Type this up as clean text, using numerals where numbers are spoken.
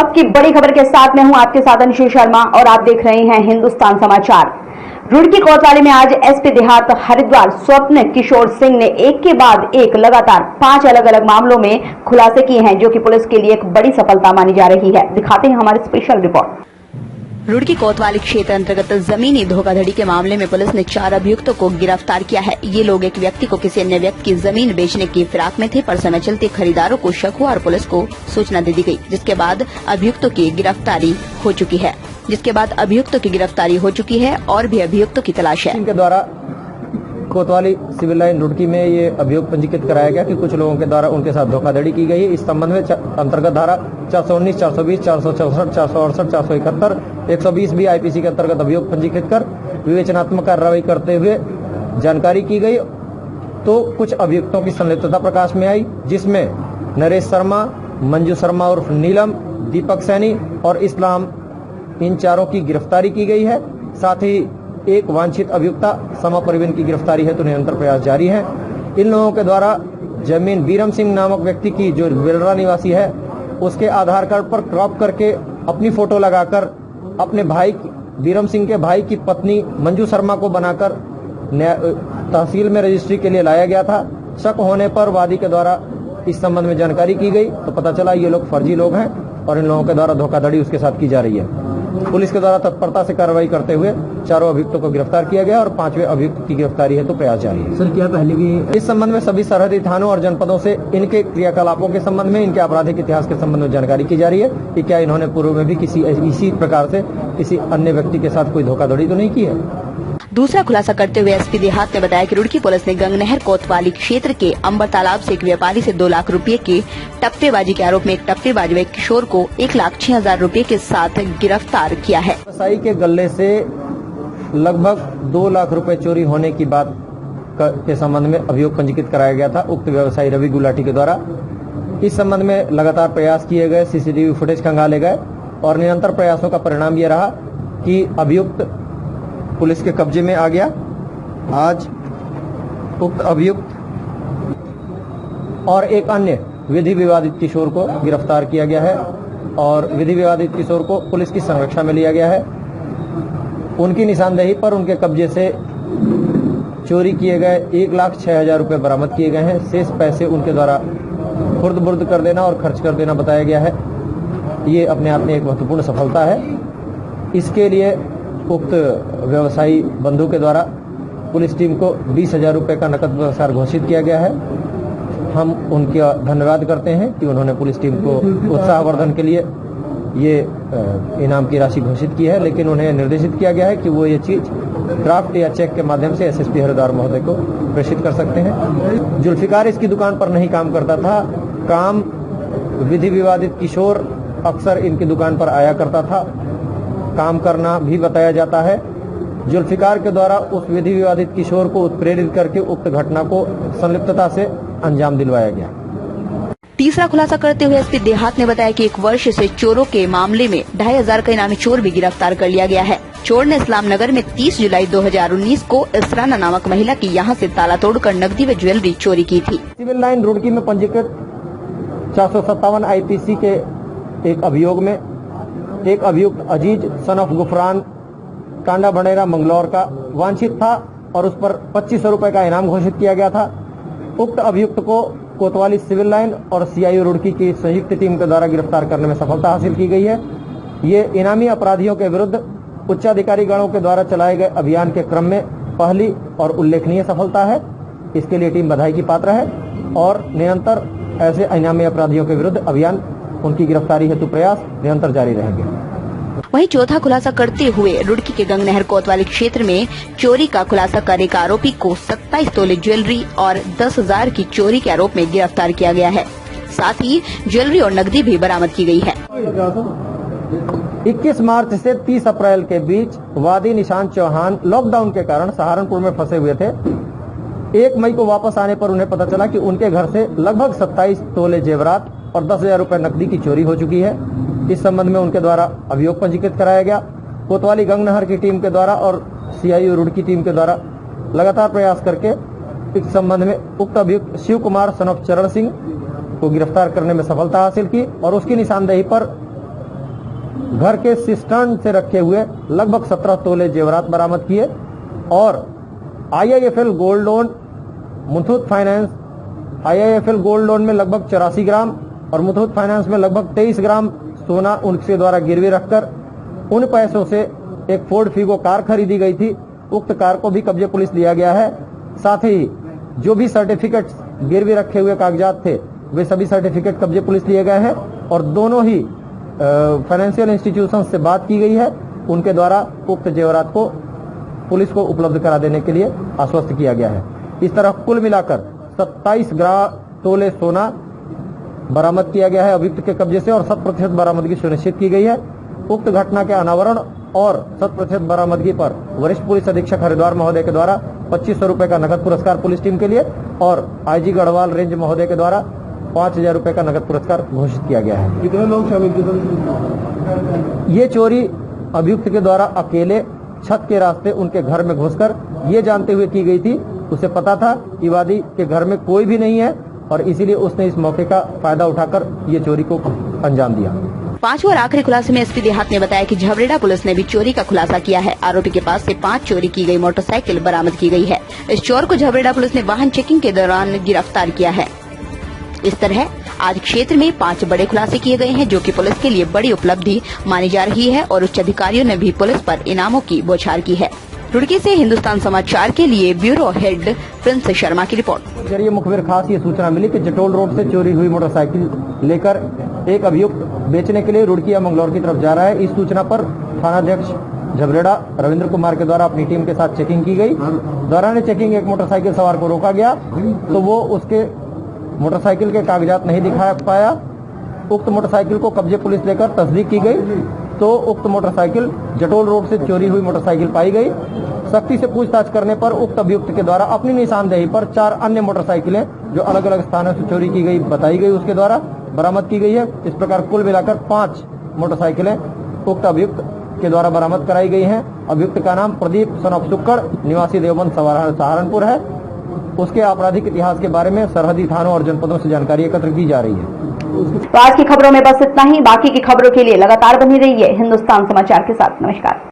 वक्त की बड़ी खबर के साथ मैं हूं आपके साथ अंशु शर्मा और आप देख रहे हैं हिंदुस्तान समाचार। रुड़की कोतवाली में आज एसपी देहात हरिद्वार स्वप्न किशोर सिंह ने एक के बाद एक लगातार 5 अलग अलग मामलों में खुलासे किए हैं, जो कि पुलिस के लिए एक बड़ी सफलता मानी जा रही है। दिखाते हैं हमारी स्पेशल रिपोर्ट। रुड़की कोतवाली क्षेत्र अंतर्गत जमीनी धोखाधड़ी के मामले में पुलिस ने 4 अभियुक्तों को गिरफ्तार किया है। ये लोग एक व्यक्ति को किसी अन्य व्यक्ति की जमीन बेचने की फिराक में थे, पर समय चलते खरीदारों को शक हुआ और पुलिस को सूचना दे दी गई, जिसके बाद अभियुक्तों की गिरफ्तारी हो चुकी है और भी अभियुक्तों की तलाश है। इनके द्वारा कोतवाली सिविल लाइन रुड़की में ये अभियोग पंजीकृत कराया गया कि कुछ लोगों के द्वारा उनके साथ धोखाधड़ी की गई है। इस संबंध में अंतर्गत धारा 419, 420, 464, 468, 471, 120 भी आईपीसी के अंतर्गत अभियोग पंजीकृत कर विवेचनात्मक कार्रवाई करते हुए जानकारी की गई। तो कुछ अभियुक्तों की संलिप्तता प्रकाश में आई, जिसमें नरेश शर्मा, मंजू शर्मा उर्फ नीलम, दीपक सैनी और इस्लाम, इन चारों की गिरफ्तारी की गई है। साथ ही एक वांछित अभियुक्ता समा परवीन की गिरफ्तारी है तो निरंतर प्रयास जारी है। इन लोगों के द्वारा जमीन बीरम सिंह नामक व्यक्ति की, जो बेलरा निवासी है, उसके आधार कार्ड पर क्रॉप करके अपनी फोटो लगाकर अपने भाई बीरम सिंह के भाई की पत्नी मंजू शर्मा को बनाकर तहसील में रजिस्ट्री के लिए लाया गया था। शक होने पर वादी के द्वारा इस संबंध में जानकारी की गई तो पता चला ये लोग फर्जी लोग हैं और इन लोगों के द्वारा धोखाधड़ी उसके साथ की जा रही है। पुलिस के द्वारा तत्परता से कार्रवाई करते हुए 4 अभियुक्तों को गिरफ्तार किया गया और 5वें अभियुक्त की गिरफ्तारी है तो प्रयास जारी है। सर, क्या पहले भी इस संबंध में सभी सरहदी थानों और जनपदों से इनके क्रियाकलापों के संबंध में, इनके आपराधिक इतिहास के संबंध में जानकारी की जा रही है कि क्या इन्होंने पूर्व में भी इसी प्रकार से किसी अन्य व्यक्ति के साथ कोई धोखाधड़ी तो नहीं की है। दूसरा खुलासा करते हुए एसपी देहात ने बताया कि रुड़की पुलिस ने गंगनहर कोतवाली क्षेत्र के अंबर तालाब से एक व्यापारी से 2 लाख रुपए के टप्पेबाजी के आरोप में एक टप्पेबाज व किशोर को 1,06,000 रुपए के साथ गिरफ्तार किया है। व्यवसायी के गले से लगभग 2 लाख रुपए चोरी होने की बात के संबंध में अभियोग पंजीकृत कराया गया था उक्त व्यवसायी रवि गुलाटी के द्वारा। इस संबंध में लगातार प्रयास किए गए, सीसीटीवी फुटेज खंगाले गए और निरंतर प्रयासों का परिणाम ये रहा कि अभियुक्त पुलिस के कब्जे में आ गया। आज उक्त अभियुक्त और एक अन्य विधि विवादित किशोर को गिरफ्तार किया गया है और विधि विवादित किशोर को पुलिस की संरक्षण में लिया गया है। उनकी निशानदेही पर उनके कब्जे से चोरी किए गए 1,06,000 रुपए बरामद किए गए हैं। शेष पैसे उनके द्वारा खुर्द-बुर्द कर देना और खर्च कर देना बताया गया है। ये अपने आप में एक महत्वपूर्ण सफलता है। इसके लिए उक्त व्यवसायी बंधु के द्वारा पुलिस टीम को 20,000 रुपए का नकद पुरस्कार घोषित किया गया है। हम उनका धन्यवाद करते हैं कि उन्होंने पुलिस टीम को उत्साहवर्धन के लिए ये इनाम की राशि घोषित की है, लेकिन उन्हें निर्देशित किया गया है कि वो ये चीज ड्राफ्ट या चेक के माध्यम से एसएसपी हरिद्वार महोदय को प्रेषित कर सकते हैं। जुल्फिकार इसकी दुकान पर नहीं काम करता था। काम विधि विवादित किशोर अक्सर इनकी दुकान पर आया करता था। काम करना भी बताया जाता है। जुल्फिकार के द्वारा उस विधि विवादित किशोर को उत्प्रेरित करके उक्त घटना को संलिप्तता से अंजाम दिलवाया गया। तीसरा खुलासा करते हुए एसपी देहात ने बताया कि 1 वर्ष से चोरों के मामले में 2,500 का इनामी चोर भी गिरफ्तार कर लिया गया है। चोर ने इस्लाम नगर में 30 जुलाई 2019 को इसराना नामक महिला की यहां से ताला तोड़कर नकदी व ज्वेलरी चोरी की थी। सिविल लाइन रुड़की में पंजीकृत 457 आईपीसी के एक अभियोग में एक अभियुक्त अजीज सन ऑफ गुफरान कांडा बनेरा मंगलौर का वांछित था और उस पर 2500 रुपए का इनाम घोषित किया गया था। उक्त अभियुक्त को कोतवाली सिविल लाइन और सीआईओ रुड़की की संयुक्त टीम के द्वारा गिरफ्तार करने में सफलता हासिल की गई है। ये इनामी अपराधियों के विरुद्ध उच्चाधिकारी गणों के द्वारा चलाए गए अभियान के क्रम में पहली और उल्लेखनीय सफलता है। इसके लिए टीम बधाई की पात्र है और निरंतर ऐसे इनामी अपराधियों के विरुद्ध अभियान, उनकी गिरफ्तारी हेतु प्रयास निरंतर जारी रहेंगे। वहीं चौथा खुलासा करते हुए रुड़की के गंगनहर कोतवाली क्षेत्र में चोरी का खुलासा कर एक आरोपी को 27 तोले ज्वेलरी और 10,000 की चोरी के आरोप में गिरफ्तार किया गया है। साथ ही ज्वेलरी और नकदी भी बरामद की गई है। 21 मार्च से 30 अप्रैल के बीच वादी निशांत चौहान लॉकडाउन के कारण सहारनपुर में फंसे हुए थे। 1 मई को वापस आने पर उन्हें पता चला कि उनके घर से लगभग 27 तोले जेवरात और 10,000 रुपए नकदी की चोरी हो चुकी है। इस संबंध में उनके द्वारा अभियोग पंजीकृत कराया गया। कोतवाली गंगनहर की टीम के द्वारा और सीआईओ रुड़की टीम के द्वारा लगातार प्रयास करके इस संबंध में उक्त अभियुक्त शिव कुमार सन ऑफ चरण सिंह को गिरफ्तार करने में सफलता हासिल की और उसकी निशानदेही पर घर के सिस्टर्न से रखे हुए लगभग 17 तोले जेवरात बरामद किए और IIFL gold loan, Muthoot finance, IIFL gold loan में लगभग 84 ग्राम और मुथूट फाइनेंस में लगभग 23 ग्राम सोना उनके द्वारा गिरवी रखकर उन पैसों से एक फोर्ड फीगो कार खरीदी गई थी। उक्त कार को भी कब्जे पुलिस लिया गया है। साथ ही जो भी सर्टिफिकेट गिरवी रखे हुए कागजात थे वे सभी सर्टिफिकेट कब्जे पुलिस लिए गए हैं और दोनों ही फाइनेंशियल इंस्टीट्यूशन से बात की गई है। उनके द्वारा उक्त जेवरात को पुलिस को उपलब्ध करा देने के लिए आश्वस्त किया गया है। इस तरह कुल मिलाकर 27 तोले सोना बरामद किया गया है अभियुक्त के कब्जे से और 100% बरामदगी सुनिश्चित की गई है। उक्त घटना के अनावरण और 100% बरामदगी पर वरिष्ठ पुलिस अधीक्षक हरिद्वार महोदय के द्वारा 2500 रुपए का नगद पुरस्कार पुलिस टीम के लिए और IG गढ़वाल रेंज महोदय के द्वारा 5000 रुपए का नगद पुरस्कार घोषित किया गया है। कितने लोग शामिल थे? ये चोरी अभियुक्त के द्वारा अकेले छत के रास्ते उनके घर में घुसकर ये जानते हुए की गई थी। उसे पता था कि वादी के घर में कोई भी नहीं है और इसीलिए उसने इस मौके का फायदा उठाकर ये चोरी को अंजाम दिया। पांचवें और आखिरी खुलासे में SP देहात ने बताया कि झबरेड़ा पुलिस ने भी चोरी का खुलासा किया है। आरोपी के पास से 5 चोरी की गई मोटरसाइकिल बरामद की गई है। इस चोर को झबरेड़ा पुलिस ने वाहन चेकिंग के दौरान गिरफ्तार किया है। इस तरह आज क्षेत्र में 5 बड़े खुलासे किए गए हैं, जो कि पुलिस के लिए बड़ी उपलब्धि मानी जा रही है और उच्च अधिकारियों ने भी पुलिस पर इनामों की बौछार की है। रुड़की से हिंदुस्तान समाचार के लिए ब्यूरो हेड प्रिंस शर्मा की रिपोर्ट। जरिए मुखबिर खास ये सूचना मिली कि जटोल रोड से चोरी हुई मोटरसाइकिल लेकर एक अभियुक्त बेचने के लिए रुड़की या मंगलौर की तरफ जा रहा है। इस सूचना पर थानाध्यक्ष झबरेड़ा रविंद्र कुमार के द्वारा अपनी टीम के साथ चेकिंग की गई। दौरान चेकिंग एक मोटरसाइकिल सवार को रोका गया तो वो उसके मोटरसाइकिल के कागजात नहीं दिखा पाया। उक्त मोटरसाइकिल को कब्जे पुलिस लेकर तस्दीक की गई तो उक्त मोटरसाइकिल जटोल रोड से चोरी हुई मोटरसाइकिल पाई गई। सख्ती से पूछताछ करने पर उक्त अभियुक्त के द्वारा अपनी निशानदेही पर 4 अन्य मोटरसाइकिलें जो अलग अलग स्थानों से चोरी की गई बताई गई उसके द्वारा बरामद की गई है। इस प्रकार कुल मिलाकर 5 मोटरसाइकिलें उक्त अभियुक्त के द्वारा बरामद कराई गई हैं। अभियुक्त का नाम प्रदीप सन ऑफ सुक्कड़ निवासी देवबंद सहारनपुर है। उसके आपराधिक इतिहास के बारे में सरहदी थानों और जनपदों से जानकारी एकत्र की जा रही है। तो आज की खबरों में बस इतना ही। बाकी की खबरों के लिए लगातार बनी रहिए हिंदुस्तान समाचार के साथ। नमस्कार।